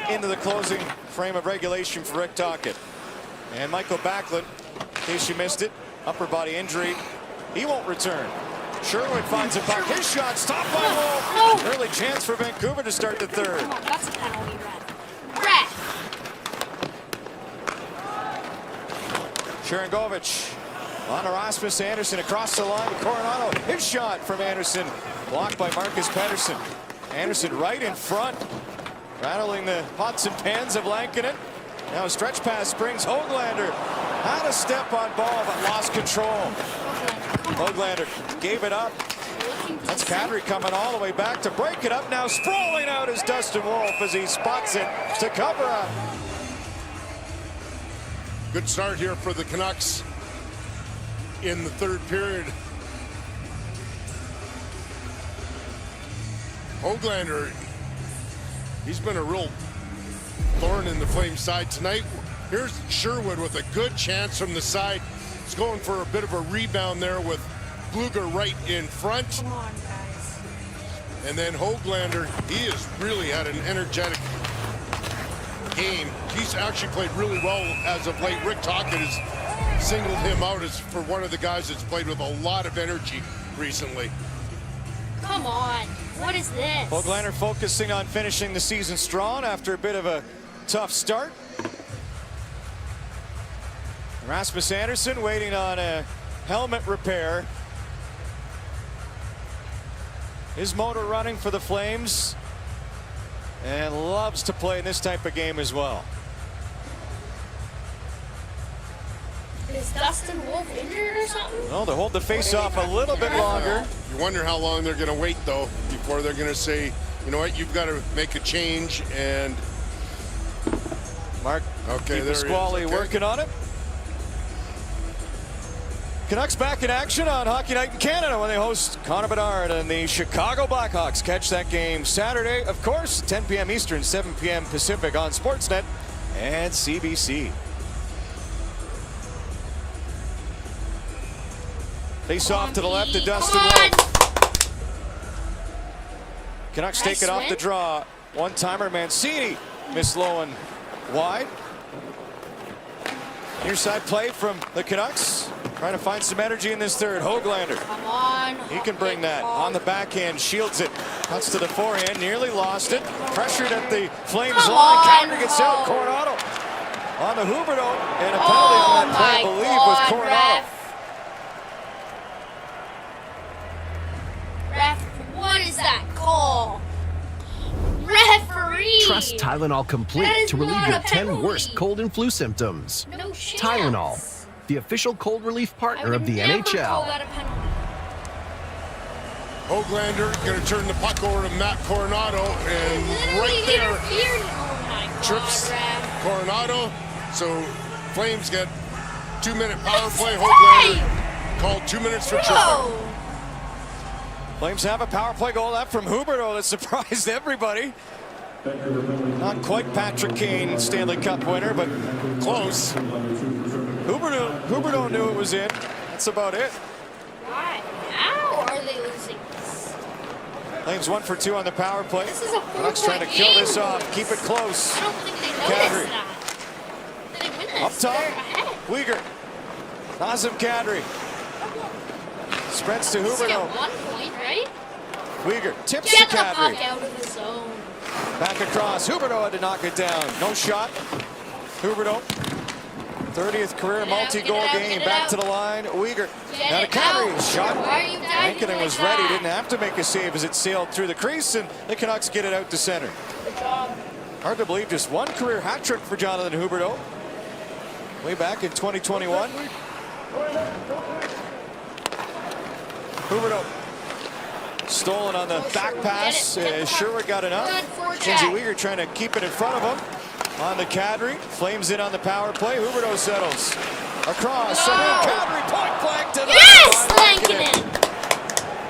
into the closing frame of regulation for Rick Tocchet. And Michael Backlund, in case you missed it, upper body injury. He won't return. Sherwood finds a puck. His shot stopped by Wolf. Early chance for Vancouver to start the third. Come on, that's a penalty, Ref. Sharangovich on Rasmus Anderson across the line. Coronado, his shot from Anderson, blocked by Marcus Pettersson. Anderson right in front, rattling the pots and pans of Lankinen. Now a stretch pass brings Höglander. Had a step on ball, but lost control. Höglander gave it up. That's Kadri coming all the way back to break it up. Now sprawling out is Dustin Wolf as he spots it to cover up. Good start here for the Canucks in the third period. Höglander, he's been a real thorn in the Flames side tonight. Here's Sherwood with a good chance from the side. He's going for a bit of a rebound there with Bluger right in front. Come on, guys. And then Höglander, he has really had an energetic game. He's actually played really well as of late. Rick Tocchet has singled him out as for one of the guys that's played with a lot of energy recently. Come on. What is this? Höglander focusing on finishing the season strong after a bit of a tough start. Rasmus Anderson waiting on a helmet repair. His motor running for the Flames and loves to play in this type of game as well. Is Dustin Wolf injured or something? Well, to hold the face-off a little bit longer. You wonder how long they're going to wait, though, before they're going to say, you know what, you've got to make a change. And Mark Pasquale working on it. Canucks back in action on Hockey Night in Canada when they host Connor Bedard and the Chicago Blackhawks. Catch that game Saturday, of course, 10 p.m. Eastern, 7 p.m. Pacific on Sportsnet and CBC. Face off to the left to Dustin Wolf. Canucks take it off the draw. One-timer Mancini missed low and wide. Near side play from the Canucks. Trying to find some energy in this third. Höglander. Come on. He can bring that. On the backhand, shields it. Cuts to the forehand, nearly lost it. Pressured at the Flames line. Calgary gets out. Coronado on the Huberdeau. And a penalty on that play, I believe, was Coronado. Ref, what is that call? Referee! Trust Tylenol Complete to relieve your 10 worst cold and flu symptoms. No chance. Tylenol, the official cold relief partner of the NHL. Höglander going to turn the puck over to Matt Coronado, and right there trips Coronado. So Flames get 2-minute power play. Höglander called 2 minutes for tripping. Flames have a power play goal, that from Huberdeau that surprised everybody. Not quite Patrick Kane, Stanley Cup winner, but close. Huberdeau knew it was in. That's about it. Why? How are they losing this? Flames 1 for 2 on the power play. This is a Canucks trying to kill this off, keep it close. I don't think they noticed that. They win this. Up top, They're ahead. Uyghur. Nazem Kadri. Spreads to Just get Huberdeau. 1 point, right? Uyghur tips Get to the Kadri. puck out of the zone. Back across. Huberdeau had to knock it down. No shot. Huberdeau. 30th career multi-goal game. Back to the line. Uyghur. Now to Kadri. Shot. Lankinen was ready. Didn't have to make a save as it sailed through the crease, and the Canucks get it out to center. Good job. Hard to believe just one career hat trick for Jonathan Huberdeau. Way back in 2021. Huberdeau stolen on the back pass. Sherwood got enough. Kenzie Uyghur trying to keep it in front of him. On the Kadri. Flames in on the power play. Huberdeau settles. Across. Kadri point blank to the Yes, Lankinen.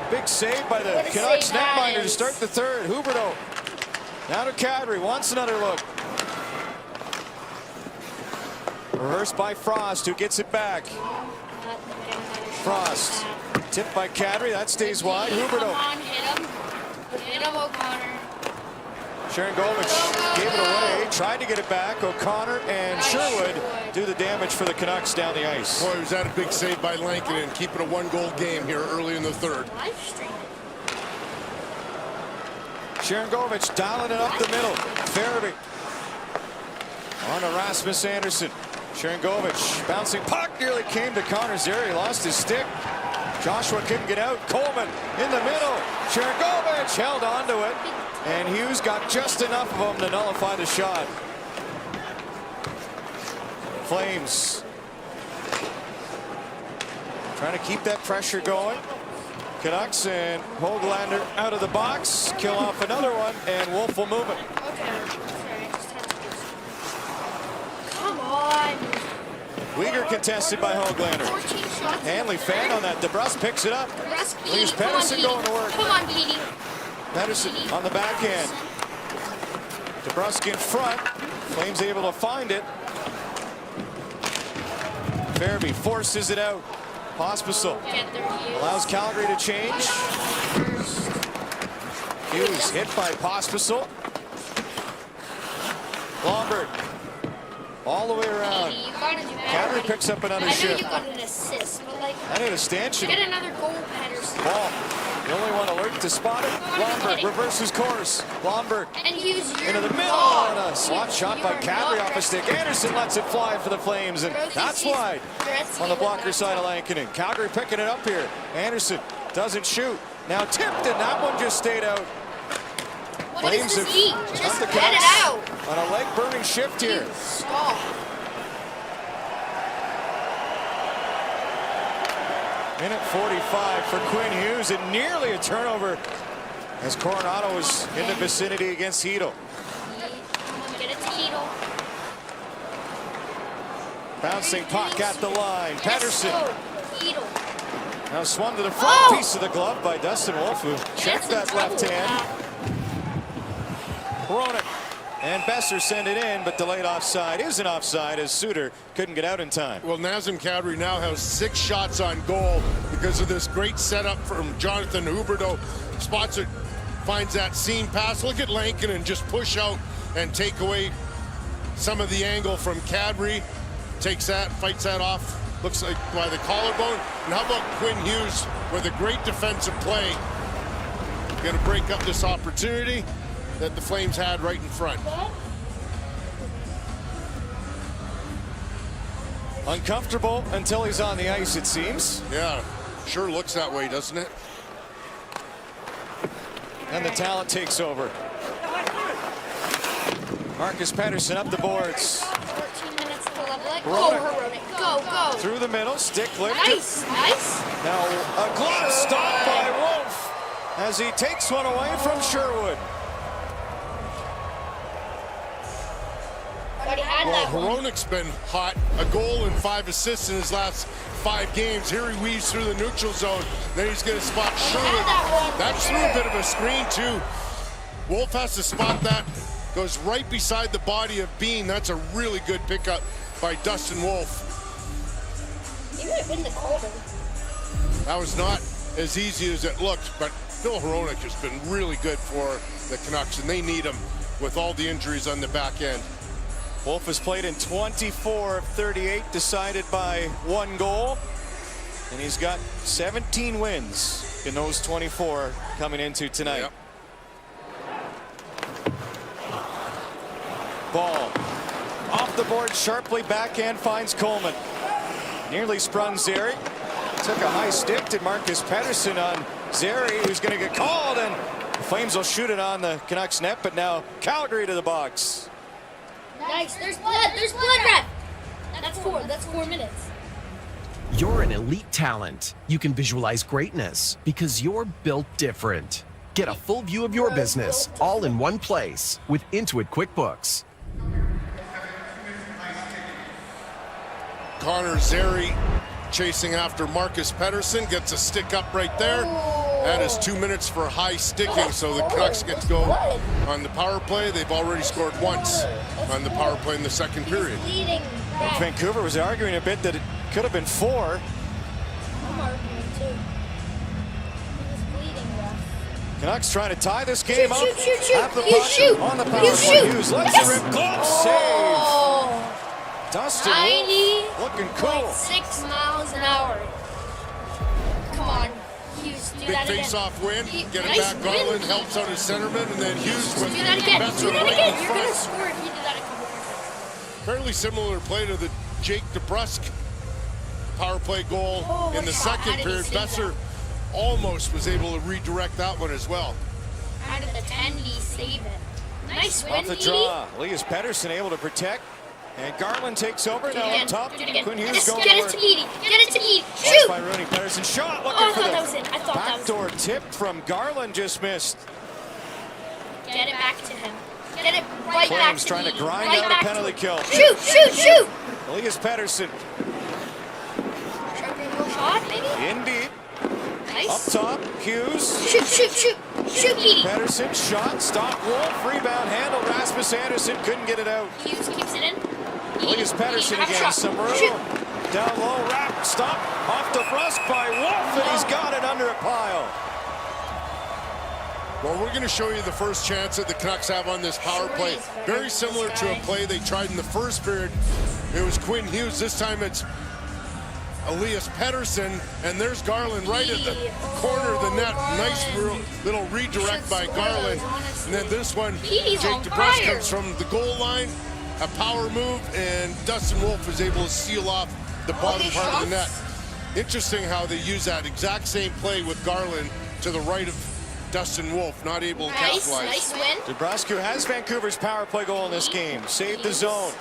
Big save by the Canucks netminder to start the third. Huberdeau. Now to Kadri. Wants another look. Reversed by Frost, who gets it back. Frost. Tipped by Kadri. That stays wide. Huberdeau. Come on, hit him. Hit him, O'Connor. Sharangovich gave it away. tried to get it back. O'Connor and Sherwood do the damage for the Canucks down the ice. Boy, was that a big save by Lankinen, keeping a one-goal game here early in the third. Sharangovich dialing it up the middle. Farabee on to Rasmus Andersson. Sharangovich bouncing puck nearly came to Connor Zary. Lost his stick. Joshua couldn't get out. Coleman in the middle. Sharangovich held onto it. And Hughes got just enough of him to nullify the shot. Flames trying to keep that pressure going. Canucks and Höglander out of the box. Kill off another one, and Wolf will move it. Come on. Weegar contested by Höglander. Hanley fan on that. DeBrus picks it up. Leaves Pedersen going to work. Come on, Petey. Pedersen on the backhand. DeBrus in front. Flames able to find it. Farabee forces it out. Pospisil allows Calgary to change. Hughes hit by Pospisil. Lomberg all the way around. Calgary picks up another shift. I know you got an assist, but like, I need a stanchion. get another goal, Pedersen. Ball. The only one alert to spot it. Lomberg reverses course. Lomberg And use your into the middle ball. on a slot shot by Calgary off a stick. Anderson lets it fly for the Flames, and that's wide on the blocker side of Lankinen. Calgary picking it up here. Anderson doesn't shoot. Now tipped, and that one just stayed out. What does this mean? Just the get it Canucks out. on a leg-burning shift here. Stop. Minute 45 for Quinn Hughes, and nearly a turnover as Coronado was in the vicinity against Heedle. Get it to Heedle. Bouncing puck at the line. Pedersen Heedle. now swung to the front piece of the glove by Dustin Wolf, who checked that left hand. Hronek and Besser send it in, but delayed offside isn't offside as Suter couldn't get out in time. Well, Nazem Kadri now has 6 shots on goal because of this great setup from Jonathan Huberdeau. Spots it, finds that seam pass. Look at Lankinen just push out and take away some of the angle from Kadri. Takes that, fights that off. Looks like by the collarbone. And how about Quinn Hughes with a great defensive play? Going to break up this opportunity that the Flames had right in front. Uncomfortable until he's on the ice, it seems. Yeah, sure looks that way, doesn't it? And the talent takes over. Marcus Pedersen up the boards. 14 minutes to level it. Go, Hronek. Hronek. Go, go. Through the middle, stick lifted. Nice, nice. Now a glove stop by Wolf as he takes one away from Sherwood. Already had Well, that one. Hronek's been hot. A goal and 5 assists in his last 5 games. Here he weaves through the neutral zone. Then he's going to spot Sherwood. That's through a bit of a screen, too. Wolf has to spot that. Goes right beside the body of Bean. That's a really good pickup by Dustin Wolf. He would have been the golden. That was not as easy as it looked, but Phil Hronek has been really good for the Canucks, and they need him with all the injuries on the back end. Wolf has played in 24 of 38, decided by 1 goal. And he's got 17 wins in those 24 coming into tonight. Yep. Ball off the board sharply, backhand finds Coleman. Nearly sprung Zary. Took a high stick to Marcus Pedersen on Zary, who's going to get called, and the Flames will shoot it on the Canucks net, but now Calgary to the box. Nice. There's blood. There's blood, Ref. That's 4 minutes. You're an elite talent. You can visualize greatness because you're built different. Get a full view of your business all in one place with Intuit QuickBooks. Connor Zary chasing after Marcus Pedersen, gets a stick up right there. That is 2 minutes for high sticking, so the Canucks get to go on the power play. They've already scored once on the power play in the second period. Bleeding. Ref. Vancouver was arguing a bit that it could have been 4. I'm arguing too. He was bleeding, Ref. Canucks trying to tie this game up. Shoot. Have the You puck shoot. on the power You play. shoot. Hughes lets Yes. it rip. Glove Oh. save. Dustin Wolf looking cool. 90.6 miles an hour. Come on, Hughes, do Big that again. face-off win. Get it Nice back. win. Garland helps out his centerman, and then Hughes with Do that again. Besser Do that right again. in You're gonna front. score if you do that a couple more times. Fairly similar play to the Jake DeBrusk power play goal Oh, in the what shot. How second did he period. save Besser almost was able to redirect that one as well. How did the 10D save it? Nice win, Off the Petey. draw. Elias Pettersson able to protect. And Garland takes over. Do it Now again. up top. Do it again. Quinn Hughes Yes, going get to it work. to Petey. Get it to Petey. Watched Shoot. by Rooney. Pettersson shot. Looking Oh, I for thought the that was in. I thought that was backdoor tip from Garland. Just missed. Get it back to him. Get it right back Flames to trying to Petey. grind Right out a back to penalty him. kill. Shoot. Elias Pettersson Sharpie little shot, maybe? in deep. Up Nice. top. Hughes. Shoot, Petey. Pettersson shot. Stop. Wolf. Rebound handle. Rasmus Anderson couldn't get it out. Hughes keeps it in. Elias Pettersson Petey, again. shot. Some room. Shoot. Down low. Wrap. Stop. Off the brusk by Wolf. And he's got it under a pile. Well, we're going to show you the first chance that the Canucks have on this power play. Very similar to a play they tried in the first period. It was Quinn Hughes. This time it's Elias Pettersson, and there's Garland right at the corner of the net. Nice little redirect by Garland. And then this one, Petey's Jake on DeBrusk fire. comes from the goal line, a power move, and Dustin Wolf is able to seal off the bottom these part of the net. shots. Interesting how they use that exact same play with Garland to the right of Dustin Wolf, not able to capitalize. Nice win. DeBrusk, who has Vancouver's power play goal in this game, saved the zone.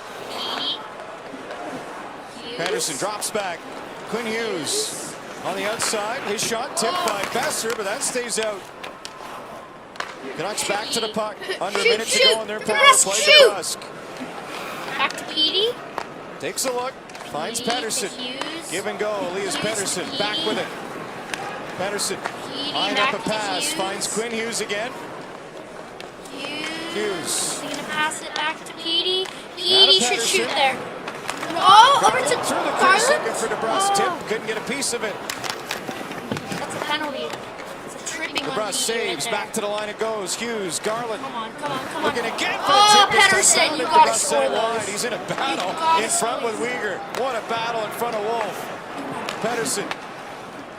Pettersson drops back. Quinn Hughes on the outside. His shot tipped by Besser, but that stays out. Canucks back to the puck. Under a minute to go in their power DeBrusk, play. shoot. DeBrusk Back to Petey. takes a look, finds Petey to Pettersson. Hughes. Give and go. Elias Hughes to Pettersson back Petey. with it. Pettersson Petey line back up a to pass, Hughes. finds Quinn Hughes again. Hughes. He's gonna pass it back to Petey. Out Petey of should shoot Pettersson. there. Oh, over Garland to through the Garland. crease looking for DeBrusk. Oh, Tip, couldn't get a piece of it. that's a penalty. It's a tripping on DeBrusk Petey saves, right back to the line it goes. Hughes, Garland. Come on. Looking again for Oh, the tip. This time Pettersson, you sounded. gotta DeBrusk score set wide. those. He's in a You battle gotta in front score with Uyghur. What a battle in front of Wolf. Pettersson,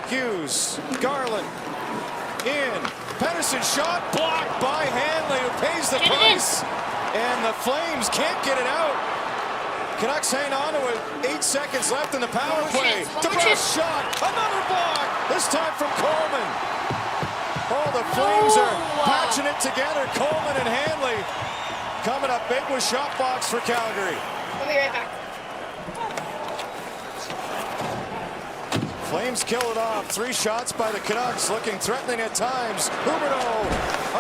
Hughes, Garland, in. Pettersson shot blocked by Hanley, who pays the Get it in. price. And the Flames can't get it out. Canucks hang on to it. 8 seconds left in the power more play. chance, one more DeBrusk chance. shot. Another block. This time from Coleman. Oh, the Flames are patching it together. Coleman and Hanley coming up big with shot box for Calgary. We'll be right back. Flames kill it off. 3 shots by the Canucks, looking threatening at times. Huberdeau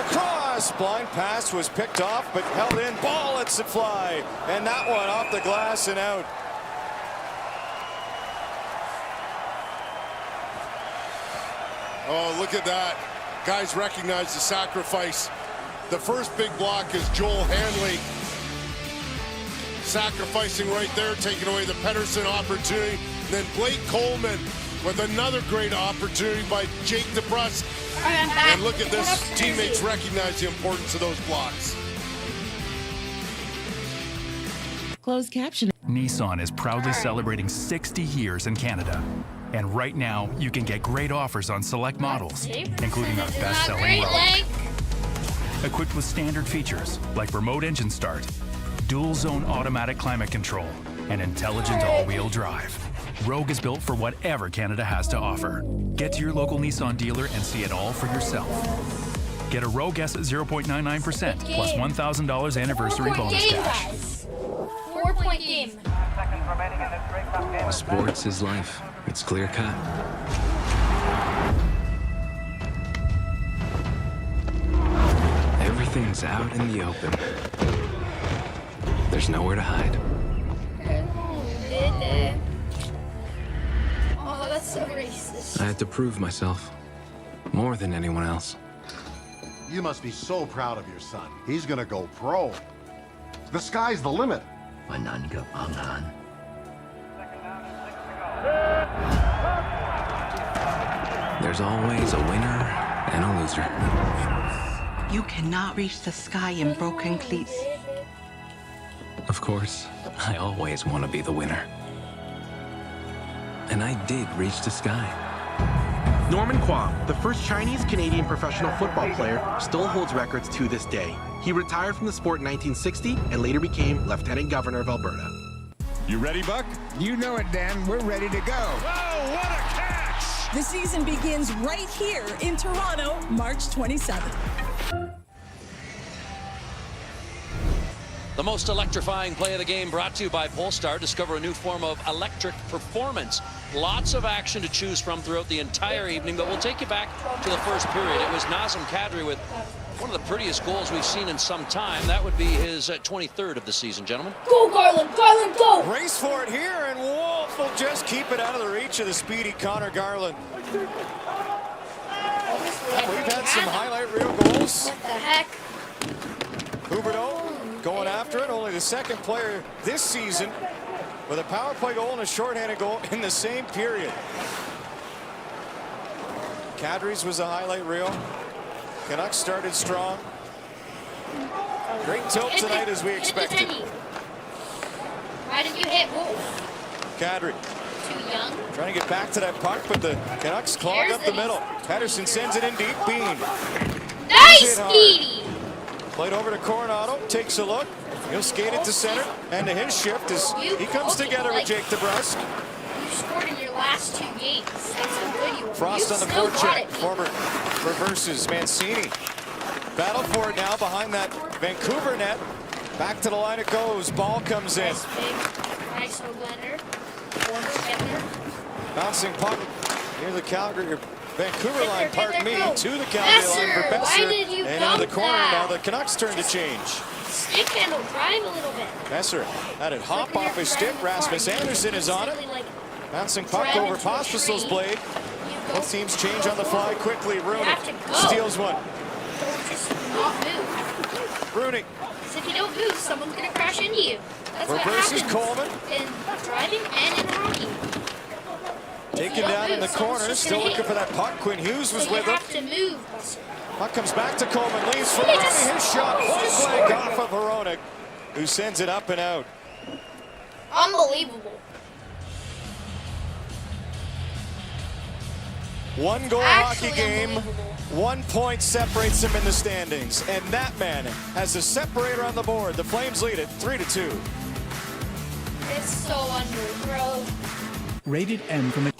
across. Blind pass was picked off, but held in. Ball lets it fly. And that one off the glass and out. Oh, look at that. Guys recognize the sacrifice. The first big block is Joel Hanley sacrificing right there, taking away the Pettersson opportunity. And then Blake Coleman with another great opportunity by Jake DeBrusk. All right, I'm back. And look at this, Canucks teammates jersey. recognize the importance of those blocks. Closed caption. Nissan is proudly celebrating 60 years in Canada. And right now, you can get great offers on select models, including our best-selling Great Rogue. leg. Equipped with standard features like remote engine start, dual-zone automatic climate control, and intelligent all-wheel drive. Rogue is built for whatever Canada has to offer. Get to your local Nissan dealer and see it all for yourself. Get a Rogue S at 0.99% plus $1,000 anniversary 4-point bonus game, cash. guys. 4-point game. Sports is life. It's clear cut. Everything's out in the open. There's nowhere to hide. Oh, that's so racist. I had to prove myself. More than anyone else. You must be so proud of your son. He's gonna go pro. The sky's the limit. There's always a winner and a loser. You cannot reach the sky in broken cleats. Of course, I always want to be the winner. And I did reach the sky. Norman Kwok, the first Chinese-Canadian professional football player, still holds records to this day. He retired from the sport in 1960 and later became Lieutenant Governor of Alberta. You ready, Buck? You know it, Dan. We're ready to go. Oh, what a catch! The season begins right here in Toronto, March 27th. The most electrifying play of the game brought to you by Polestar. Discover a new form of electric performance. Lots of action to choose from throughout the entire evening, but we'll take you back to the first period. It was Nazem Kadri with one of the prettiest goals we've seen in some time. That would be his 23rd of the season, gentlemen. Go, Garland! Garland, go! Race for it here, and Wolf will just keep it out of the reach of the speedy Connor Garland. We've had some highlight reel goals. What the heck? Huberdeau going after it. Only the second player this season with a power play goal and a shorthanded goal in the same period. Kadri's was a highlight reel. Canucks started strong. Great tilt tonight as we expected. Why did you hit Wolf? Kadri Too young? trying to get back to that puck, but the Canucks clog up the middle. Patterson sends it in deep. Bean. Nice, Speedy! Played over to Coronado, takes a look. He'll skate it to center, and to his shift as he comes together with Jake DeBrusk. You scored in your last 2 games. That's how good you were. Frost on the forecheck. Former reverses Mancini. Battle for it now behind that Vancouver net. Back to the line it goes. Ball comes in. Nice big. Nice blender. Former getting there. Bouncing puck near the Calgary, Vancouver line, pardon me, to the Calgary Besser, line for Besser. why did you and dump into the corner that? now. The Canucks turn to change. Stick handle, drive a little bit. Besser had it hop off his stick. Rasmus Anderson is on it. Bouncing puck over Pospisil's blade. Both teams change on the fly quickly. Rooney steals one. Just not move. Rooney. Because if you don't move, someone's going to crash into you. That's what Reverses happens Coleman. in driving and in hockey. Taken down in the corner. Still looking for that puck. Quinn Hughes was with him. You have to move. Puck comes back to Coleman. Leaves for Rooney. His shot. Point blank off of Veronic, who sends it up and out. Unbelievable. One goal hockey game, 1 point separates them in the standings, and that man has the separator on the board. The Flames lead it 3-2. It's so under, bro. Rated M from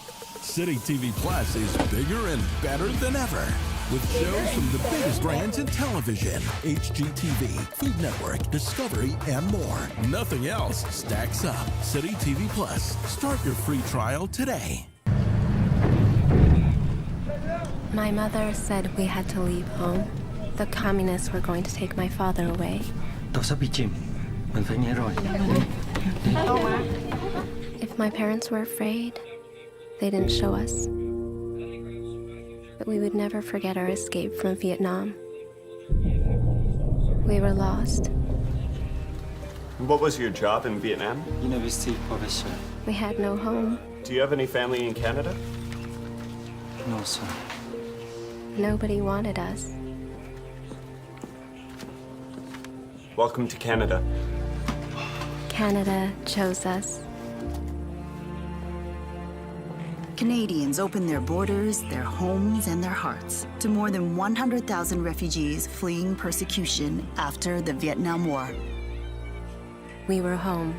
City TV Plus is bigger and better than ever. With shows from the biggest brands in television, HGTV, Food Network, Discovery, and more. Nothing else stacks up. City TV Plus. Start your free trial today. My mother said we had to leave home. The communists were going to take my father away. If my parents were afraid, they didn't show us. But we would never forget our escape from Vietnam. We were lost. What was your job in Vietnam? University professor. We had no home. Do you have any family in Canada? No, sir. Nobody wanted us. Welcome to Canada. Canada chose us. Canadians opened their borders, their homes, and their hearts to more than 100,000 refugees fleeing persecution after the Vietnam War. We were home.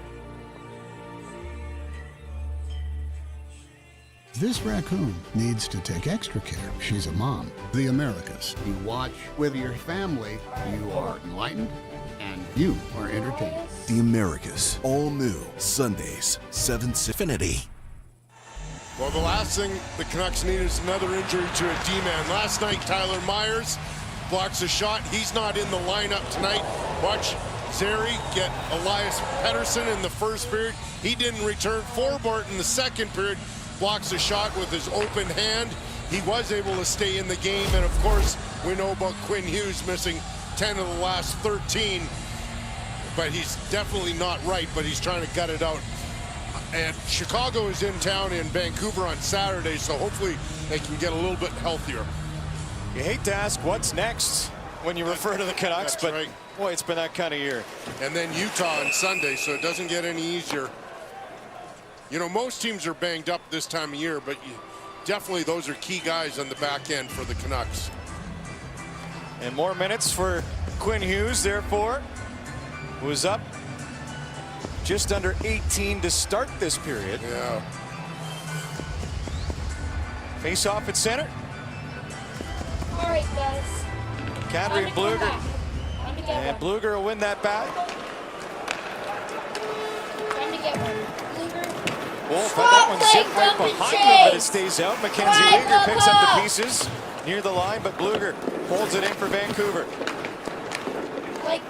This raccoon needs to take extra care. She's a mom. The Americas. You watch with your family, you are enlightened, and you are entertained. The Americas, all new, Sundays, 7 Infinity. Well, the last thing the Canucks need is another injury to a D-man. Last night, Tyler Myers blocks a shot. He's not in the lineup tonight. Watch Zary get Elias Pettersson in the first period. He didn't return. Forbort in the second period blocks a shot with his open hand. He was able to stay in the game, and of course, we know about Quinn Hughes missing 10 of the last 13, but he's definitely not right, but he's trying to gut it out. And Chicago is in town in Vancouver on Saturday, so hopefully they can get a little bit healthier. You hate to ask what's next when you refer to the Canucks, but right. boy, it's been that kind of year. And then Utah on Sunday, so it doesn't get any easier. You know, most teams are banged up this time of year, but definitely those are key guys on the back end for the Canucks. And more minutes for Quinn Hughes, therefore, who was up just under 18 to start this period. Yeah. Face off at center. All right, guys. Kadri and Blueger. And Blueger will win that back. Time to get one. Blueger. Wolf had that one zipped right behind him, but it stays out. Mackenzie Weegar picks up the pieces near the line, but Blueger holds it in for Vancouver. Like,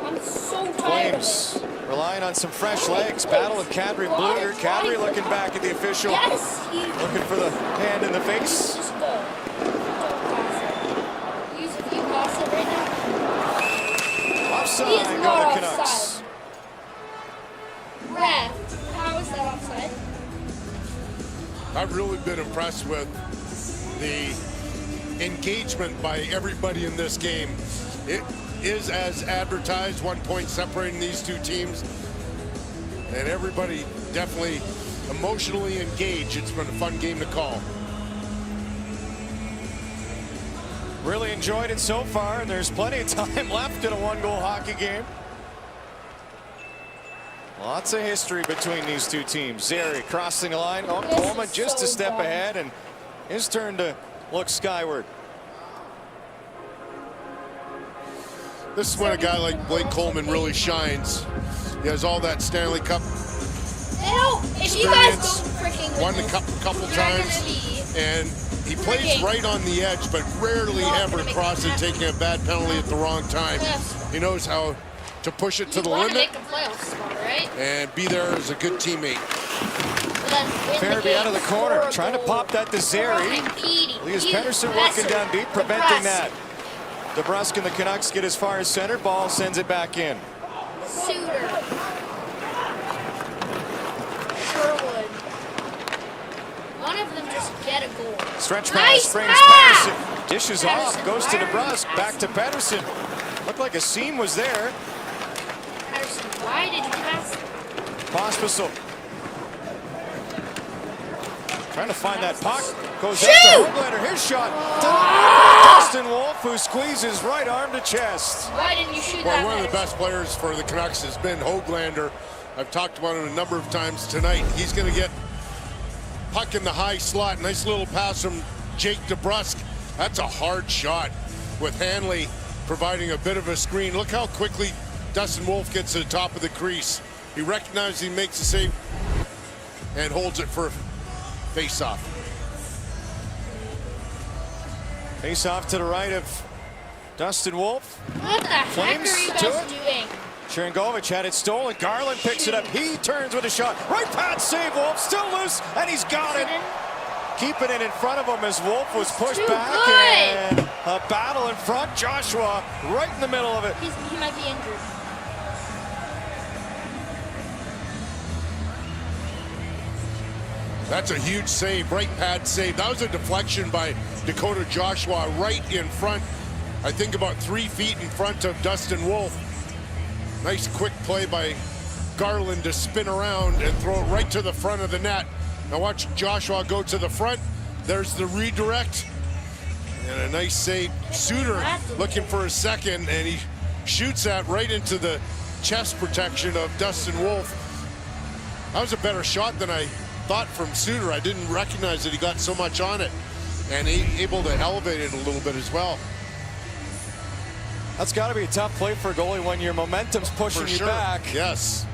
I'm so tired of Flames it. relying on some fresh legs. Battle of Kadri and Blueger. Kadri looking back at the official. Yes, looking for the hand in the face. Just go. Don't pass it. Use if you pass it right now. Offside, He is go not the Canucks. offside. Ref, how is that offside? I've really been impressed with the engagement by everybody in this game. It is as advertised, 1 point separating these two teams, and everybody definitely emotionally engaged. It's been a fun game to call. Really enjoyed it so far, and there's plenty of time left in a one-goal hockey game. Lots of history between these two teams. Zary crossing the line. Oh, Coleman just a step ahead, and his turn to look skyward. This is when a guy like Blake Coleman really shines. He has all that Stanley Cup If you guys don't freaking won a couple times, and he plays right on the edge, but rarely ever crosses taking a bad penalty at the wrong time. He knows how to push it to the limit make the playoff spot, right? and be there as a good teammate. Farabee out of the corner, trying to pop that to Zary. Elias Pettersson working down deep, preventing that. DeBrusk and the Canucks get as far as center. Ball sends it back in. Suter. Sherwood. One of them just get a goal. Stretch pass, springs Pettersson. Dishes off, goes to DeBrusk, back to Pettersson. Looked like a seam was there. Pettersson, why did you pass? Pospisil. Trying to find that puck. Goes up to Hoglander. His shot. Dustin Wolf, who squeezes right arm to chest. Why didn't you shoot Well, that? one of the best players for the Canucks has been Hoglander. I've talked about him a number of times tonight. He's going to get puck in the high slot. Nice little pass from Jake DeBrusk. That's a hard shot with Hanley providing a bit of a screen. Look how quickly Dustin Wolf gets to the top of the crease. He recognizes he makes the save and holds it for a face-off. Face-off to the right of Dustin Wolf. What the heck Flames are you to guys it. doing? Sharangovich had it stolen. Garland picks it up. He turns with a shot. Right pad save. Wolf still loose, and he's got it. Keeping it in front of him as Wolf was pushed back, and a battle in front. Joshua right in the middle of it. He might be injured. That's a huge save, right pad save. That was a deflection by Dakota Joshua right in front. I think about 3 feet in front of Dustin Wolf. Nice quick play by Garland to spin around and throw it right to the front of the net. Now watch Joshua go to the front. There's the redirect. And a nice save. Suter looking for a second, and he shoots that right into the chest protection of Dustin Wolf. That was a better shot than I thought from Suter. I didn't recognize that he got so much on it, and able to elevate it a little bit as well. That's got to be a tough play for a goalie when your momentum's pushing you back. Yes.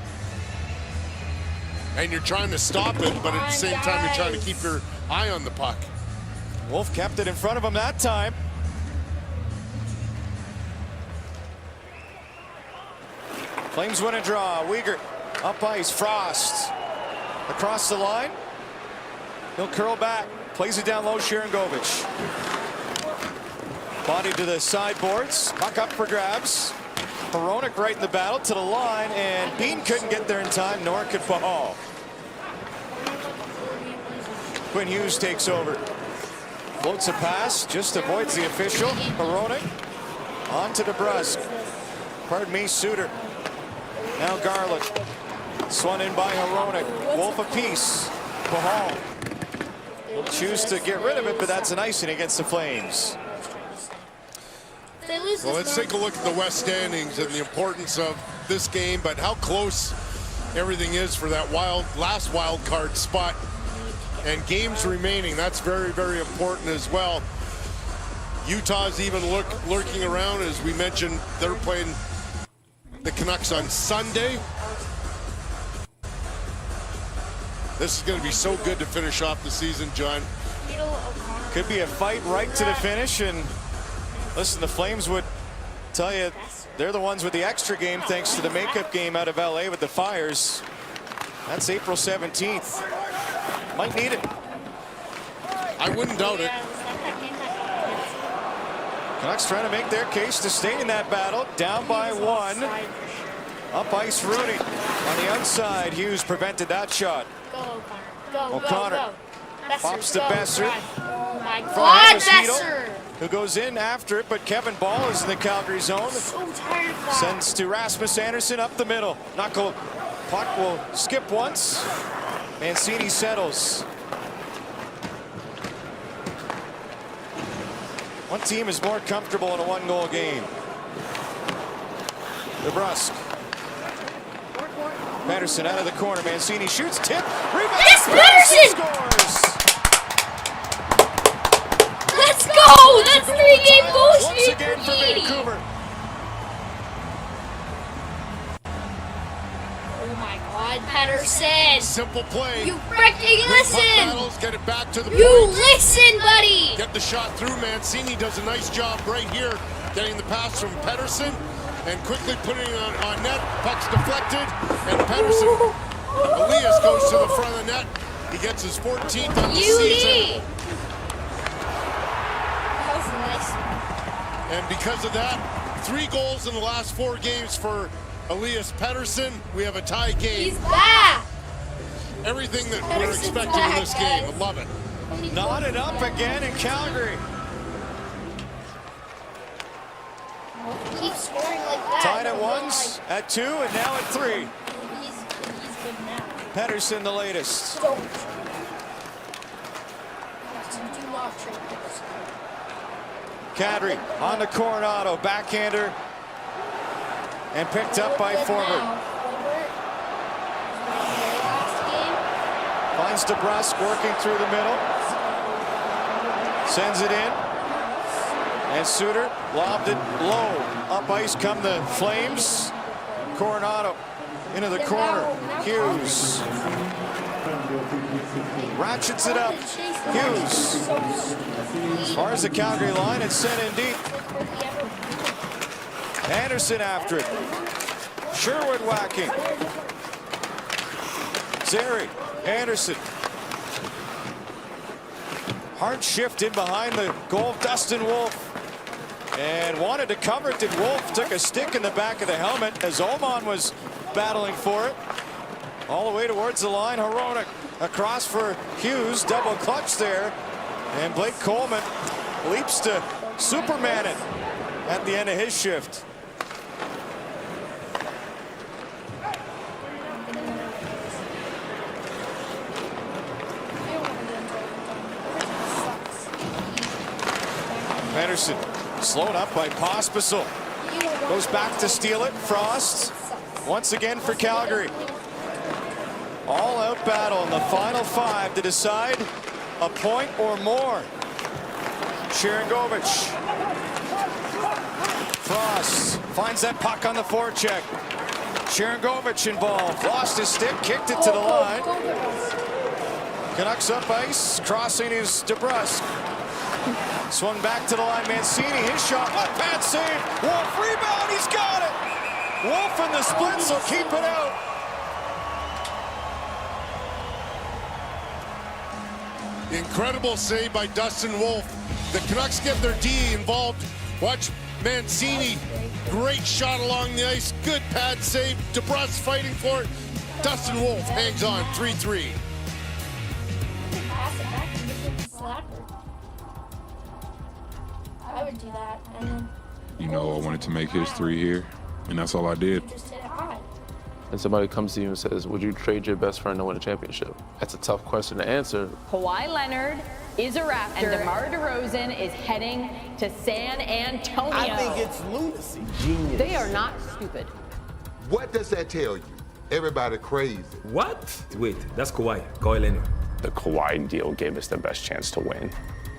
And you're trying to stop it, but at the same time, you're trying to keep your eye on the puck. Wolf kept it in front of him that time. Flames win a draw. Weegar up ice. Frost across the line. He'll curl back. Plays it down low. Sharangovich. Body to the sideboards. Puck up for grabs. Hronek right in the battle to the line, and Bean couldn't get there in time, nor could Pahal. Quinn Hughes takes over. Floats a pass, just avoids the official. Hronek on to DeBrusk. Pardon me, Suter. Now Garland. Swung in by Hronek. Wolf apiece. Pahal will choose to get rid of it, but that's an icing against the Flames. Well, let's take a look at the West standings and the importance of this game, but how close everything is for that last wild card spot. And games remaining, that's very, very important as well. Utah's even lurking around. As we mentioned, they're playing the Canucks on Sunday. This is going to be so good to finish off the season, John. Could be a fight right to the finish. And listen, the Flames would tell you they're the ones with the extra game thanks to the makeup game out of LA with the Fires. That's April 17th. Might need it. I wouldn't doubt it. Canucks trying to make their case to stay in that battle. Down by 1. Up ice Rooney on the outside. Hughes prevented that shot. O'Connor pops to Besser. Oh my God, Besser! Who goes in after it, but Kevin Ball is in the Calgary zone. So tired of that. Sends to Rasmus Andersson up the middle. Knuckle puck will skip once. Mancini settles. One team is more comfortable in a one-goal game. DeBrusk. Pettersson out of the corner. Mancini shoots, tip, rebound. Yes, Pettersson scores. Let's go! That's 3-game goal Once streak again for Vancouver. Oh my God, Pettersson! Simple play. You freaking listen! Battles, get it back to the you point. listen, buddy! Get the shot through. Mancini does a nice job right here, getting the pass from Pettersson and quickly putting it on net. Puck's deflected, and Pettersson, Elias goes to the front of the net. He gets his 14th on the season. That was nice. And because of that, 3 goals in the last 4 games for Elias Pettersson. We have a tie game. He's back! Everything that we're expecting in this game. I love it. Knotted up again in Calgary. Keep scoring like that. Tied at 1, at 2, and now at 3. He's good now. Pettersson the latest. Don't. Do not trade Pettersson. Kadri on to Coronado, backhander, and picked up by Forward. Finds DeBrusk working through the middle. Sends it in. And Suter lobbed it low. Up ice come the Flames. Coronado into the corner. Hughes ratchets it up. Hughes. As far as the Calgary line, it's sent in deep. Anderson after it. Sherwood whacking. Zary. Anderson. Hard shift in behind the goal of Dustin Wolf. And wanted to cover it. Wolf took a stick in the back of the helmet as Oman was battling for it. All the way towards the line. Hronek across for Hughes. Double clutch there. And Blake Coleman leaps to Superman it at the end of his shift. Pettersson slowed up by Pospisil. Goes back to steal it. Frost once again for Calgary. All out battle in the final 5 to decide a point or more. Sharangovich. Frost finds that puck on the forecheck. Sharangovich involved. Lost his stick, kicked it to the line. Canucks up ice. Crossing is DeBrusk. Swung back to the line. Mancini, his shot. What pad save. Wolf rebound. He's got it. Wolf in the splits will keep it out. Incredible save by Dustin Wolf. The Canucks get their D involved. Watch Mancini. Great shot along the ice. Good pad save. DeBrusk fighting for it. Dustin Wolf hangs on. 3-3. I would do that. And then You know, I wanted to make history here, and that's all I did. just hit it high. And somebody comes to you and says, would you trade your best friend to win a championship? That's a tough question to answer. Kawhi Leonard is a Raptor, and DeMar DeRozan is heading to San Antonio. I think it's lunacy. Genius. They are not stupid. What does that tell you? Everybody crazy. What? Wait, that's Kawhi Leonard. The Kawhi deal gave us the best chance to win.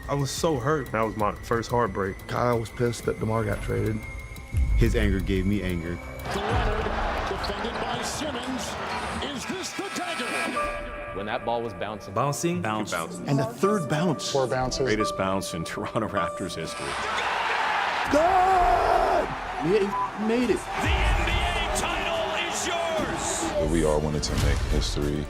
I was so hurt. That was my first heartbreak. Kyle was pissed that DeMar got traded. His anger gave me anger. Defended by Simmons. Is this the dagger? When that ball was bouncing. Bounce. And a third bounce. 4 bounces. Greatest bounce in Toronto Raptors history. God! Yeah, he made it. The NBA title is yours. We all wanted to make history.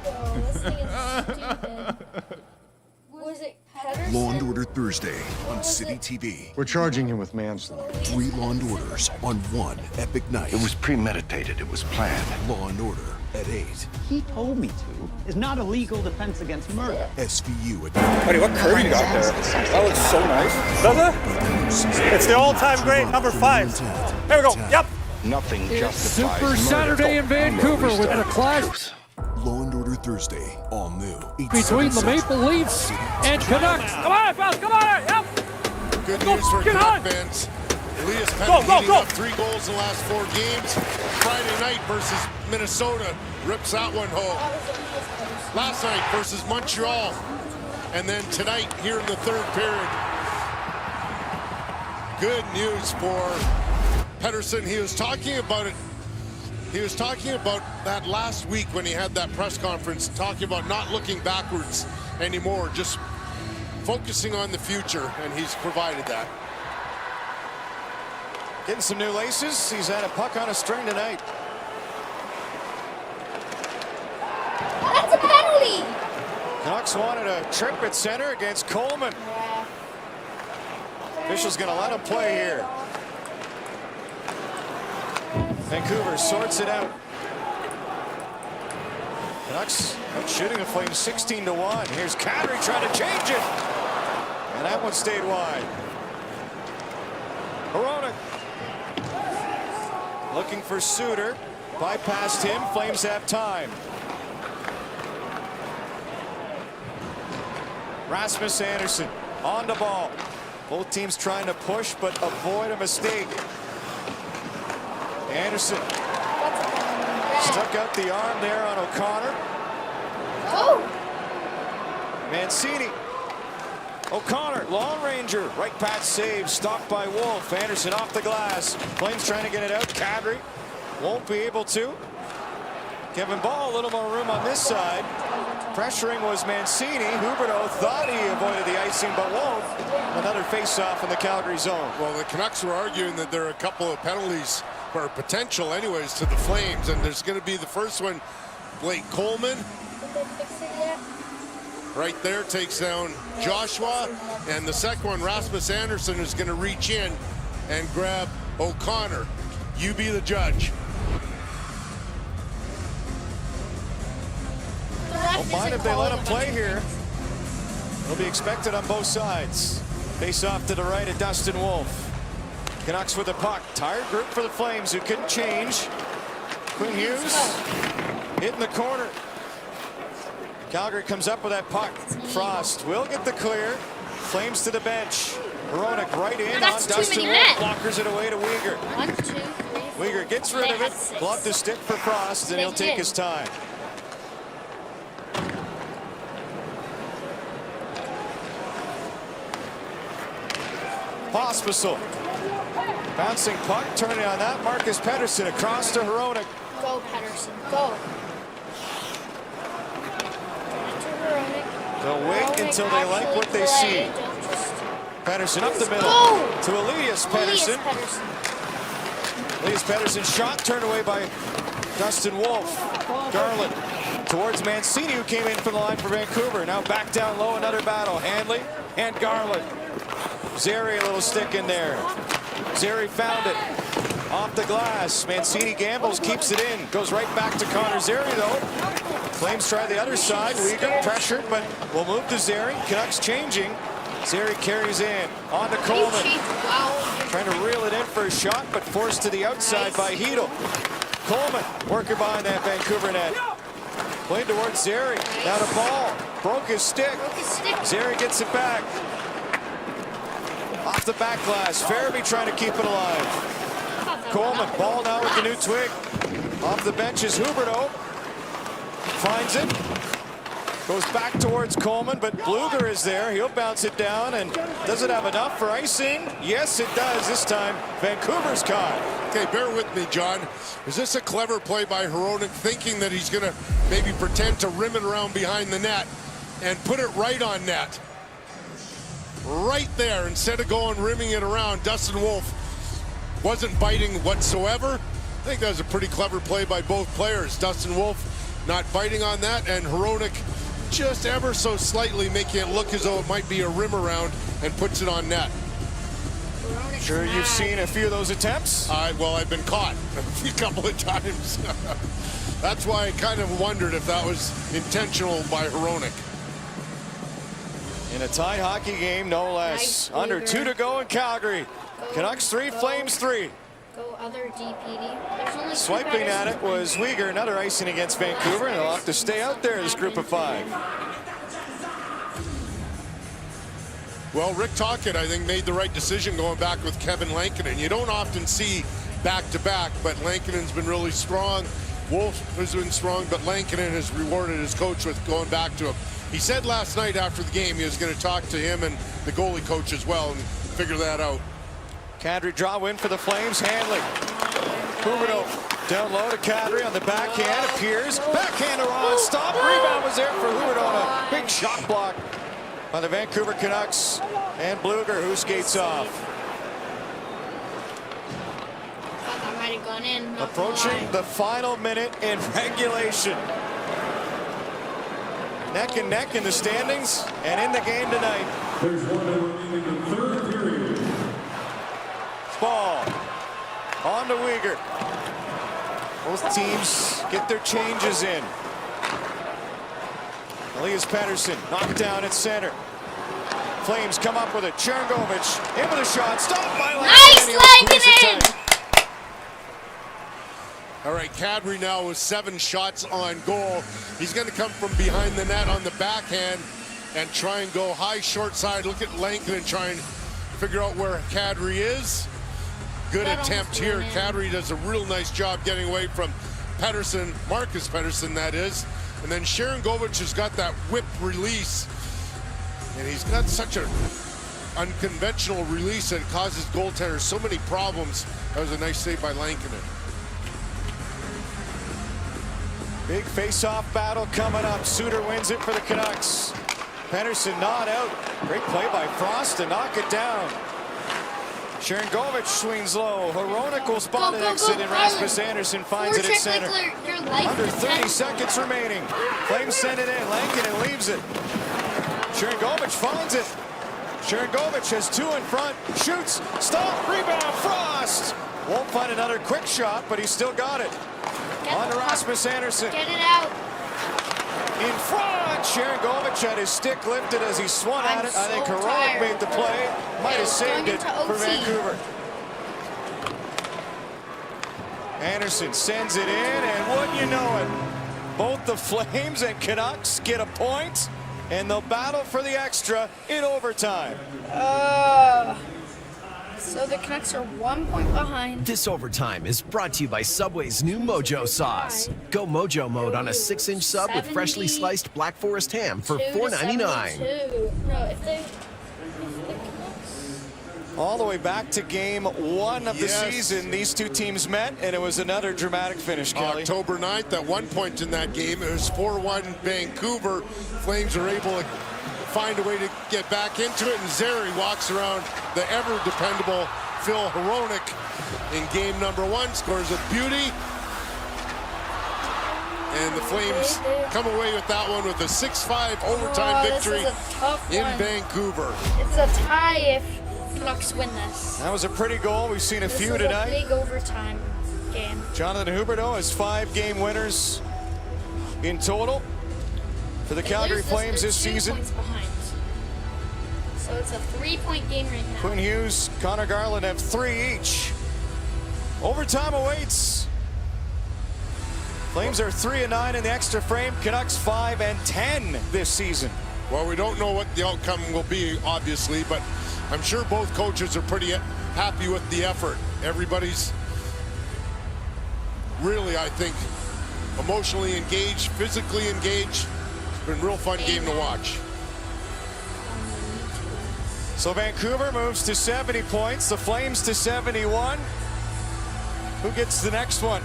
Was it Patterson? Law and Order Thursday on City TV. We're charging him with manslaughter. 3 Law and Orders on one epic night. It was premeditated. It was planned. Law and Order at 8. He told me to. Is not a legal defense against murder. SVU at 9. Buddy, what curve you got there? That looks so nice. Does it? It's the all-time great number 5. There we go. Yep. Nothing justifies Super murder. Saturday in Vancouver with a clash Law and Order Thursday, all new. between the Maple Leafs and Canucks. Come on, fellas, come on! Yep. Good news for Canucks fans. Elias Pettersson up 3 goals in the last 4 games. Friday night versus Minnesota rips that one home. Last night versus Montreal. And then tonight here in the 3rd period. Good news for Pettersson. He was talking about it. He was talking about that last week when he had that press conference, talking about not looking backwards anymore, just focusing on the future, and he's provided that. Getting some new laces. He's had a puck on a string tonight. That's a penalty. Canucks wanted a trip at center against Coleman. Official's going to let him play here. Vancouver sorts it out. Canucks out shooting the Flames 16-1. Here's Kadri trying to change it. And that one stayed wide. Hronek looking for Suter. Bypassed him. Flames have time. Rasmus Andersson on the ball. Both teams trying to push but avoid a mistake. Anderson stuck out the arm there on O'Connor. Oh! Mancini. O'Connor, long ranger, right pass save, stopped by Wolf. Anderson off the glass. Flames trying to get it out. Kadri won't be able to. Kevin Ball, a little more room on this side. Pressuring was Mancini. Huberdeau thought he avoided the icing, but won't. Another face-off in the Calgary zone. Well, the Canucks were arguing that there are a couple of penalties, or potential anyways, to the Flames, and there's going to be the first one. Blake Coleman right there takes down Joshua, and the second one, Rasmus Andersson, is going to reach in and grab O'Connor. You be the judge. Don't mind if they let him play here. It'll be expected on both sides. Face off to the right of Dustin Wolf. Canucks with the puck. Tired group for the Flames who couldn't change. Quinn Hughes hitting the corner. Calgary comes up with that puck. Frost will get the clear. Flames to the bench. Hronek right in on Dustin Wolf. Blockers it away to Weegar. 1, 2, 3, 4. Weegar gets rid of it. Glove to stick for Frost, and he'll take his time. Pospisil. Bouncing puck, turning on that. Marcus Pettersson across to Hronek. Go, Pettersson, go. They'll wait until they like what they see. Pettersson up the middle to Elias Pettersson. Elias Pettersson shot turned away by Dustin Wolf. Garland towards Mancini, who came in from the line for Vancouver. Now back down low, another battle. Hanley and Garland. Zary a little stick in there. Zary found it. Off the glass. Mancini gambles, keeps it in. Goes right back to Connor Zary, though. Flames try the other side. Weegar pressured, but we'll move to Zary. Canucks changing. Zary carries in. On to Coleman. Trying to reel it in for a shot, but forced to the outside by Hedel. Coleman working behind that Vancouver net. Played towards Zary. Now the ball. Broke his stick. Zary gets it back. Off the back glass. Farabee trying to keep it alive. Coleman, ball now with the new twig. Off the bench is Huberdeau. Finds it. Goes back towards Coleman, but Bluger is there. He'll bounce it down, and does it have enough for icing? Yes, it does. This time, Vancouver's caught. Okay, bear with me, John. Is this a clever play by Hronek, thinking that he's going to maybe pretend to rim it around behind the net and put it right on net? Right there, instead of going rimming it around. Dustin Wolf wasn't biting whatsoever. I think that was a pretty clever play by both players. Dustin Wolf not biting on that, and Hronek just ever so slightly making it look as though it might be a rim around, and puts it on net. Sure, you've seen a few of those attempts? Well, I've been caught a couple of times. That's why I kind of wondered if that was intentional by Hronek. In a tied hockey game, no less. Under 2 to go in Calgary. Canucks 3, Flames 3. Go other DPD. There's only Swiping at it was Weegar, another icing against Vancouver, and they'll have to stay out there, this group of 5. Well, Rick Tocchet, I think, made the right decision going back with Kevin Lankinen. You don't often see back-to-back, but Lankinen's been really strong. Wolf has been strong, but Lankinen has rewarded his coach with going back to him. He said last night after the game he was going to talk to him and the goalie coach as well and figure that out. Kadri draw win for the Flames. Handling. Huberdeau down low to Kadri on the backhand. Appears. Backhander on. Stop. Rebound was there for Huberdeau on a big shot block by the Vancouver Canucks. And Bluger, who skates off. Thought that might have gone in. Approaching the final minute in regulation. Neck and neck in the standings and in the game tonight. There's one remaining in the third period. Ball on to Weegar. Both teams get their changes in. Elias Pettersson knocked down at center. Flames come up with it. Cherngovich in with a shot. Stopped by Lankinen. Nice, Lankinen! All right, Kadri now with 7 shots on goal. He's going to come from behind the net on the backhand and try and go high short side. Look at Lankinen trying to figure out where Kadri is. Good attempt here. Kadri does a real nice job getting away from Pettersson, Marcus Pettersson, that is. And then Cherngovich has got that whip release. And he's got such an unconventional release that causes goaltenders so many problems. That was a nice save by Lankinen. Big face-off battle coming up. Suter wins it for the Canucks. Pettersson not out. Great play by Frost to knock it down. Cherngovich swings low. Hronek will spot an exit, and Rasmus Andersson finds it at center. Under 30 seconds remaining. Flames send it in. Lankinen leaves it. Cherngovich finds it. Cherngovich has 2 in front. Shoots. Stop. Rebound. Frost. Won't find another quick shot, but he's still got it. On to Rasmus Andersson. Get it out. In front. Cherngovich had his stick lifted as he swung at it. I think Hronek made the play. Might have saved it for Vancouver. Anderson sends it in, and wouldn't you know it, both the Flames and Canucks get a point, and they'll battle for the extra in overtime. So the Canucks are 1 point behind. This overtime is brought to you by Subway's new Mojo sauce. Go Mojo mode on a 6-inch sub with freshly sliced Black Forest ham for $4.99. No, if they All the way back to game 1 of the season, these two teams met, and it was another dramatic finish, Kelly. October 9th, at one point in that game, it was 4-1 Vancouver. Flames are able to find a way to get back into it, and Zary walks around the ever-dependable Phil Hronek in game number 1, scores a beauty. And the Flames come away with that one with a 6-5 overtime victory in Vancouver. It's a tie if Canucks win this. That was a pretty goal. We've seen a few tonight. Big overtime game. Jonathan Huberdeau has 5 game winners in total for the Calgary Flames this season. Points behind. So it's a 3-point game right now. Quinn Hughes, Connor Garland have 3 each. Overtime awaits. Flames are 3-9 in the extra frame. Canucks 5-10 this season. Well, we don't know what the outcome will be, obviously, but I'm sure both coaches are pretty happy with the effort. Everybody's really, I think, emotionally engaged, physically engaged. It's been a real fun game to watch. So Vancouver moves to 70 points, the Flames to 71. Who gets the next one?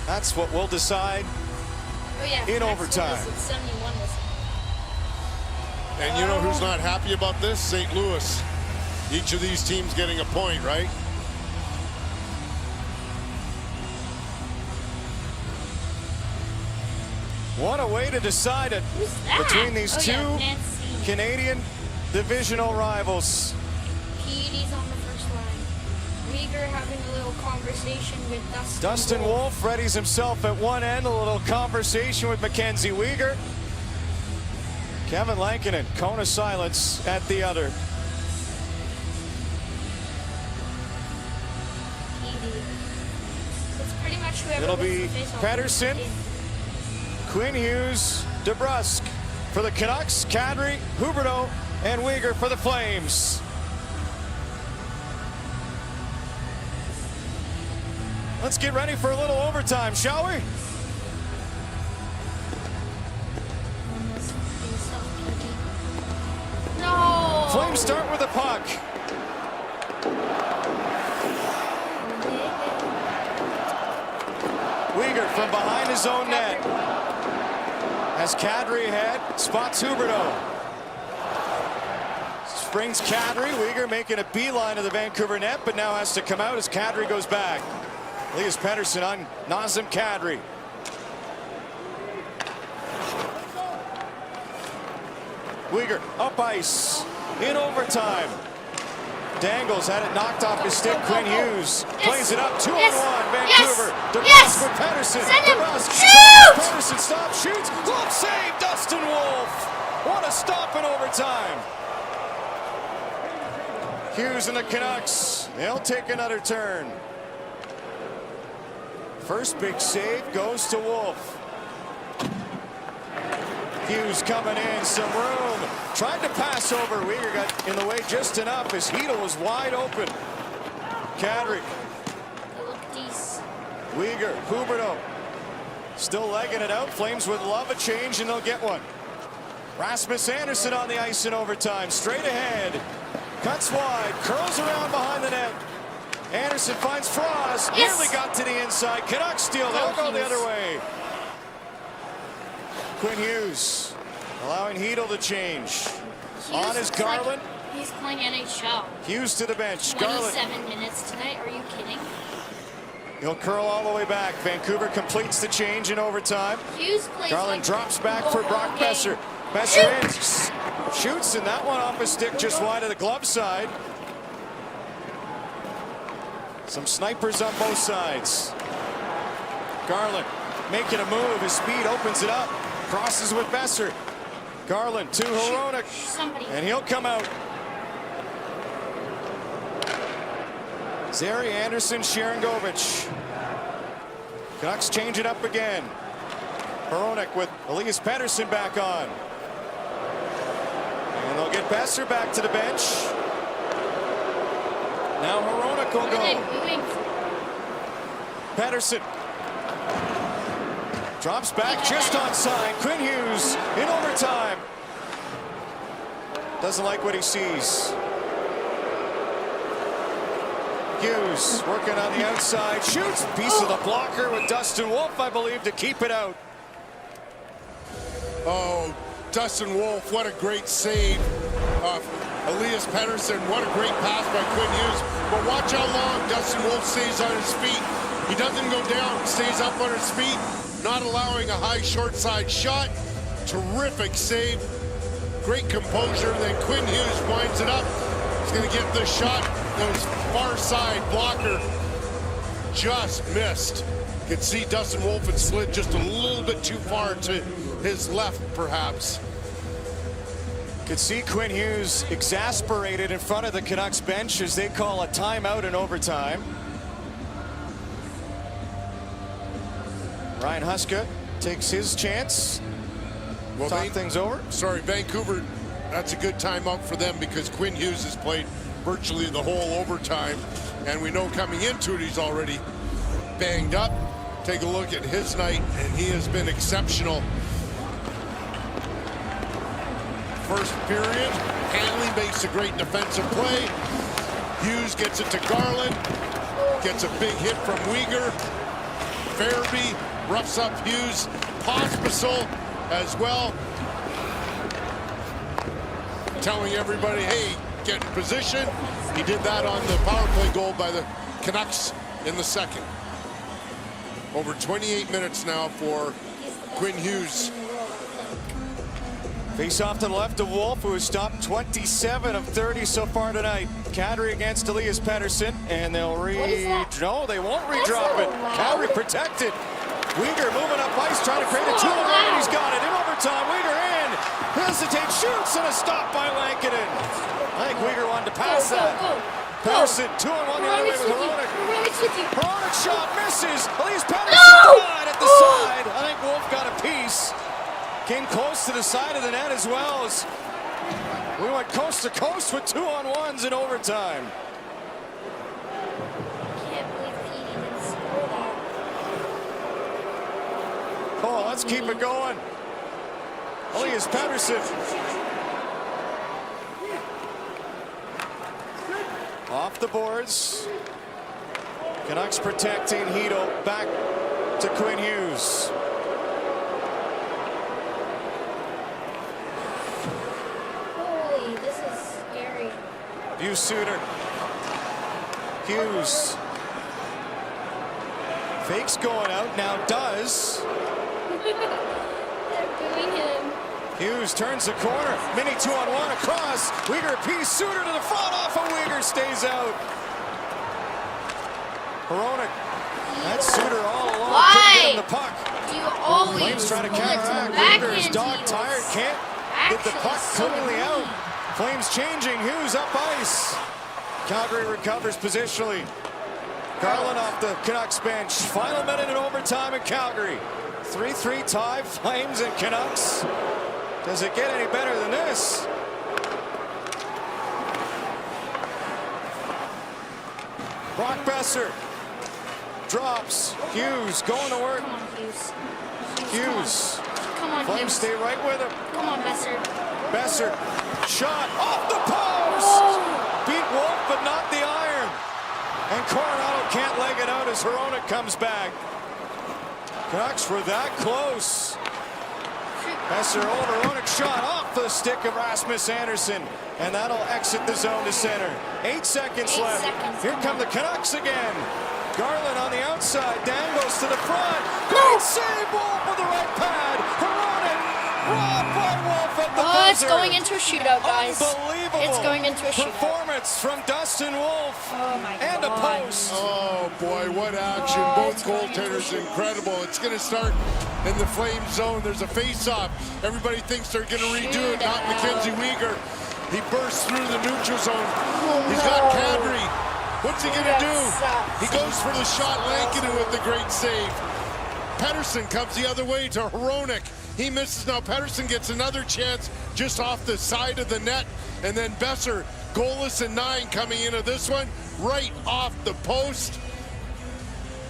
That's what we'll decide in overtime. And you know who's not happy about this? St. Louis. Each of these teams getting a point, right? What a way to decide it between these two Canadian divisional rivals. Petey's on the first line. Uyghur having a little conversation with Dustin Wolf readies himself at one end, a little conversation with Mackenzie Uyghur. Kevin Lankinen, cone of silence at the other. It's pretty much whoever It'll be Pedersen, Quinn Hughes, DeBrusk for the Canucks, Kadri, Huberdeau, and Uyghur for the Flames. Let's get ready for a little overtime, shall we? No! Flames start with the puck. Uyghur from behind his own net. As Kadri ahead, spots Huberdeau. Springs Kadri. Uyghur making a beeline of the Vancouver net, but now has to come out as Kadri goes back. Elias Pettersson on Nazem Kadri. Uyghur up ice in overtime. Dangles had it knocked off his stick. Quinn Hughes plays it up 2-on-1. Vancouver. DeBrusk with Pettersson. DeBrusk. Shoot! Pettersson stops, shoots. Glove save. Dustin Wolf. What a stop in overtime. Hughes and the Canucks. They'll take another turn. First big save goes to Wolf. Hughes coming in, some room. Tried to pass over. Uyghur got in the way just enough as Hedl was wide open. Kadri. Uyghur, Huberdeau. Still legging it out. Flames would love a change, and they'll get one. Rasmus Andersson on the ice in overtime. Straight ahead. Cuts wide. Curls around behind the net. Andersson finds Frost. Nearly got to the inside. Canucks steal. They'll go the other way. Quinn Hughes allowing Hedl to change. On is Garland. Like he's playing NHL. Hughes to the bench. 27 minutes tonight. Are you kidding? He'll curl all the way back. Vancouver completes the change in overtime. Hughes plays Garland like drops back for Brock Besser. Besser in, shoots, and that one off his stick just wide of the glove side. Some snipers on both sides. Garland making a move. His speed opens it up. Crosses with Besser. Garland to Hronek. And he'll come out. Zary, Andersson, Sharangovich. Canucks change it up again. Hronek with Elias Pettersson back on. And they'll get Besser back to the bench. Now Hronek will go. Pettersson. Drops back just onside. Quinn Hughes in overtime. Doesn't like what he sees. Hughes working on the outside. Shoots. Piece of the blocker with Dustin Wolf, I believe, to keep it out. Oh, Dustin Wolf, what a great save. Elias Pettersson, what a great pass by Quinn Hughes. But watch how long Dustin Wolf stays on his feet. He doesn't go down, stays up on his feet. Not allowing a high short side shot. Terrific save. Great composure. Then Quinn Hughes winds it up. He's going to get the shot. Those far side blocker just missed. You can see Dustin Wolf had slid just a little bit too far to his left, perhaps. Could see Quinn Hughes exasperated in front of the Canucks bench as they call a timeout in overtime. Ryan Huska takes his chance. Well, talk things over. Sorry, Vancouver, that's a good timeout for them because Quinn Hughes has played virtually the whole overtime. And we know coming into it, he's already banged up. Take a look at his night, and he has been exceptional. First period, Hanley makes a great defensive play. Hughes gets it to Garland. Gets a big hit from Uyghur. Farabee roughs up Hughes. Pospisil as well. Telling everybody, hey, get in position. He did that on the power play goal by the Canucks in the second. Over 28 minutes now for Quinn Hughes. Face off to the left of Wolf, who has stopped 27 of 30 so far tonight. Calgary against Elias Pettersson, and they'll no, they won't redrop it. Calgary protected. Uyghur moving up ice, trying to create a 2-on-1, and he's got it in overtime. Uyghur in, hesitates, shoots, and a stop by Lankinen. I think Uyghur wanted to pass that. Pettersson, 2-on-1 the other way with Hronek. Hronek shot misses. Elias Pettersson wide at the side. I think Wolf got a piece. Came close to the side of the net as well as we went coast to coast with 2-on-1s in overtime. Can't believe Petey didn't score that. Oh, let's keep it going. Elias Pettersson. Off the boards. Canucks protecting Hedo. Back to Quinn Hughes. Holy, this is scary. Hughes Suter. Hughes. Fakes going out, now does. They're booing him. Hughes turns the corner. Mini 2-on-1 across. Uyghur piece. Suter to the front off of Uyghur. Stays out. Hronek. That's Suter all alone. Why? Couldn't get him the puck. Do you always Flames trying to pull it to counteract. the backhand Uyghur is dog teams? tired. Can't get the puck cleanly out. Flames changing. Hughes up ice. Calgary recovers positionally. Garland off the Canucks bench. Final minute in overtime in Calgary. 3-3 tie. Flames and Canucks. Does it get any better than this? Brock Besser drops. Hughes going to work. Come on, Hughes. Hughes. Come on, Flames Hughes. stay right with him. Come on, Besser. Besser. Shot off the post. Beat Wolf, but not the iron. And Coronado can't leg it out as Hronek comes back. Canucks were that close. Besser over, Hronek shot off the stick of Rasmus Andersson, and that'll exit the zone to center. 8 seconds left. Here come the Canucks again. Garland on the outside, Dangos to the front. Great save, Wolf with the right pad. Hronek robbed by Wolf at the buzzer. It's going into a shootout, guys. Unbelievable. It's going into a shootout. Performance from Dustin Wolf. Oh my and God. a post. Oh boy, what action. Both goaltenders incredible. It's going to start in the Flame zone. There's a face-off. Everybody thinks they're going to redo it. Not Mackenzie Uyghur. He bursts through the neutral zone. He's got Kadri. What's he going to do? He goes for the shot. Lankinen with the great save. Pettersson comes the other way to Hronek. He misses. Now Pettersson gets another chance just off the side of the net. And then Besser, goalless and 9 coming into this one. Right off the post.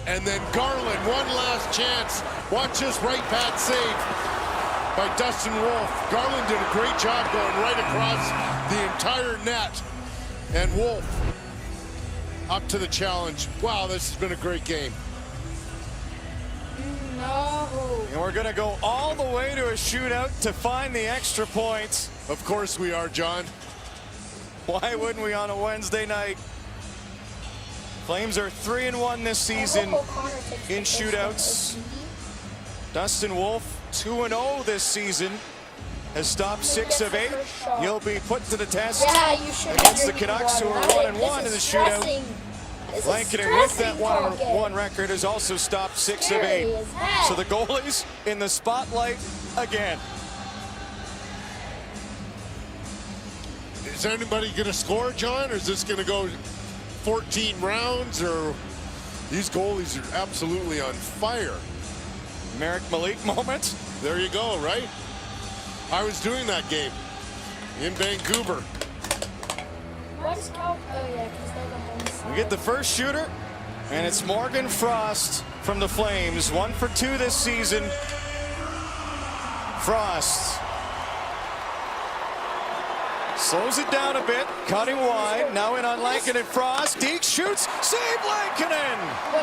And then Garland, one last chance. Watch this right pad save by Dustin Wolf. Garland did a great job going right across the entire net. And Wolf up to the challenge. Wow, this has been a great game. No. And we're going to go all the way to a shootout to find the extra points. Of course we are, John. Why wouldn't we on a Wednesday night? Flames are 3-1 this season in shootouts. Dustin Wolf, 2-0 this season, has stopped 6 of 8. He'll be put to the test against the Canucks, who are 1-1 in the shootout. Lankinen, with that 1-1 record, has also stopped 6 of 8. So the goalies in the spotlight again. Is anybody going to score, John, or is this going to go 14 rounds? Or these goalies are absolutely on fire. Merrick Malik moment. There you go, right? I was doing that game in Vancouver. What is called? Oh yeah, because they're the home side. We get the first shooter, and it's Morgan Frost from the Flames. 1 for 2 this season. Frost slows it down a bit, cutting wide. Now in on Lankinen. Frost. Deke shoots. Save Lankinen.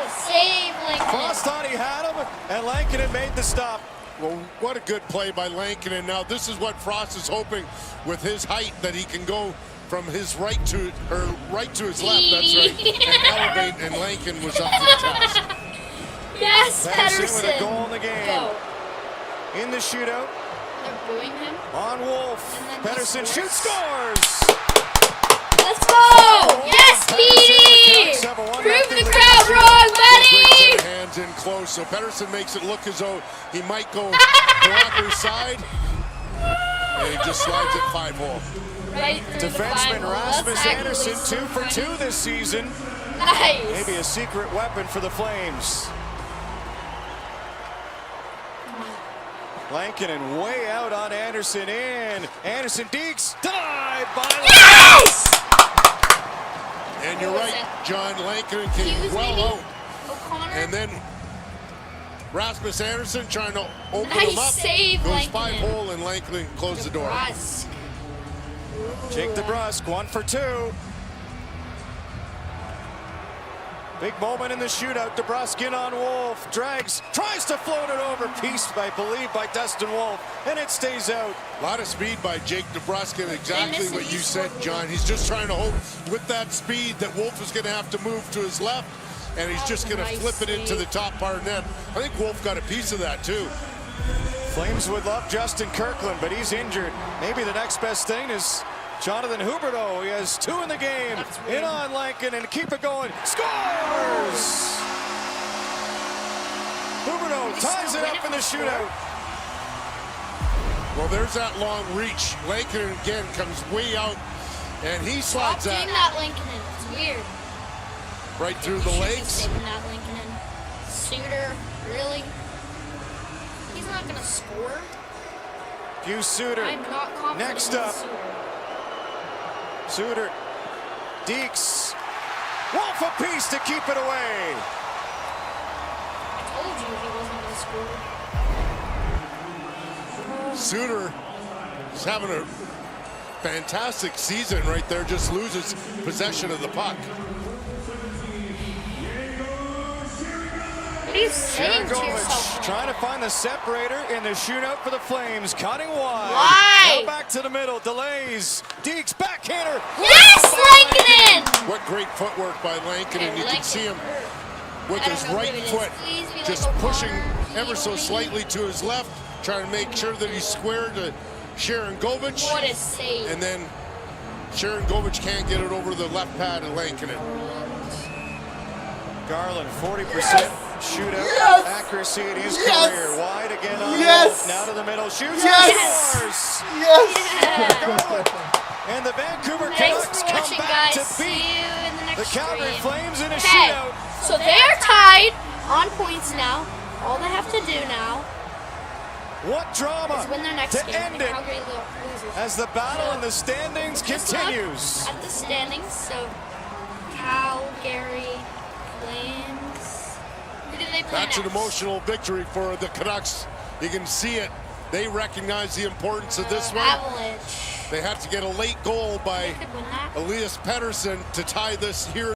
Save Lankinen. Frost thought he had him, and Lankinen made the stop. Well, what a good play by Lankinen. Now this is what Frost is hoping with his height, that he can go from his right to his left. That's right. And elevate, and Lankin was up to the task. Yes, Pedersen Pedersen. with a goal in the game. Go. In the shootout. They're booing him. On Wolf. Pedersen shoots, scores. Let's go! Yes, Petey! Prove the crowd wrong, buddy! Hands in close, so Pedersen makes it look as though he might go blocker side, and he just slides it 5-hole. Right through Defenseman Rasmus Anderson 2 for 2 this season. Nice. Maybe a secret weapon for the Flames. Lankinen way out on Anderson in. Anderson Deeks denied by Yes! And you're right, John. Lankinen came well out. O'Connor. And then Rasmus Anderson trying to open Nice him up. save, Goes Lankinen. 5-hole, and Lankinen closed the door. DeBrusk. Jake DeBrusk 1 for 2. Big moment in the shootout. DeBrusk in on Wolf. Drags, tries to float it over. Pieced, I believe, by Dustin Wolf. And it stays out. A lot of speed by Jake DeBrusk, and exactly what you said, John. He's just trying to hope with that speed that Wolf is going to have to move to his left, and he's just going to flip it into the top part net. I think Wolf got a piece of that, too. Flames would love Justin Kirkland, but he's injured. Maybe the next best thing is Jonathan Huberdeau. He has 2 in the game. In on Lankin and keep it going. Scores! Huberdeau ties it up in the shootout. Well, there's that long reach. Lankin again comes way out, and he slides Stop that doing that, Lankinen. It's weird. right through the legs. Saving that, Lankinen. Suter, really? He's not gonna score. Hugh Suter. I'm not confident. Next in up. Suter. Suter. Deeks. Wolf apiece to keep it away. I told you he wasn't gonna score. Suter is having a fantastic season right there. Just loses possession of the puck. What are you saying to yourself? Trying to find the separator in the shootout for the Flames. Cutting wide. Why? Now back to the middle. Delays. Deeks backhander. Yes, Lankinen! What great footwork by Lankinen. You can see him with his right foot just like pushing O'Connor. ever so slightly to his left, trying to make sure that he's square to Sharon Govich. What a save. And then Sharon Govich can't get it over the left pad of Lankinen. Garland, 40% shootout accuracy in his career. Wide again on Wolf. Now to the middle. Shoots and scores. And the Vancouver Canucks come back to beat the Calgary Flames in a shootout. So they are tied on points now. All they have to do now What drama is win their next to game. end it Calgary loses. as the battle in the standings Just look continues. at the standings. So Calgary Flames. Who do they play That's an next? emotional victory for the Canucks. You can see it. They recognize the importance of this one. Avalanche. They have to get a late goal by They could win that. Elias Pettersson to tie this here.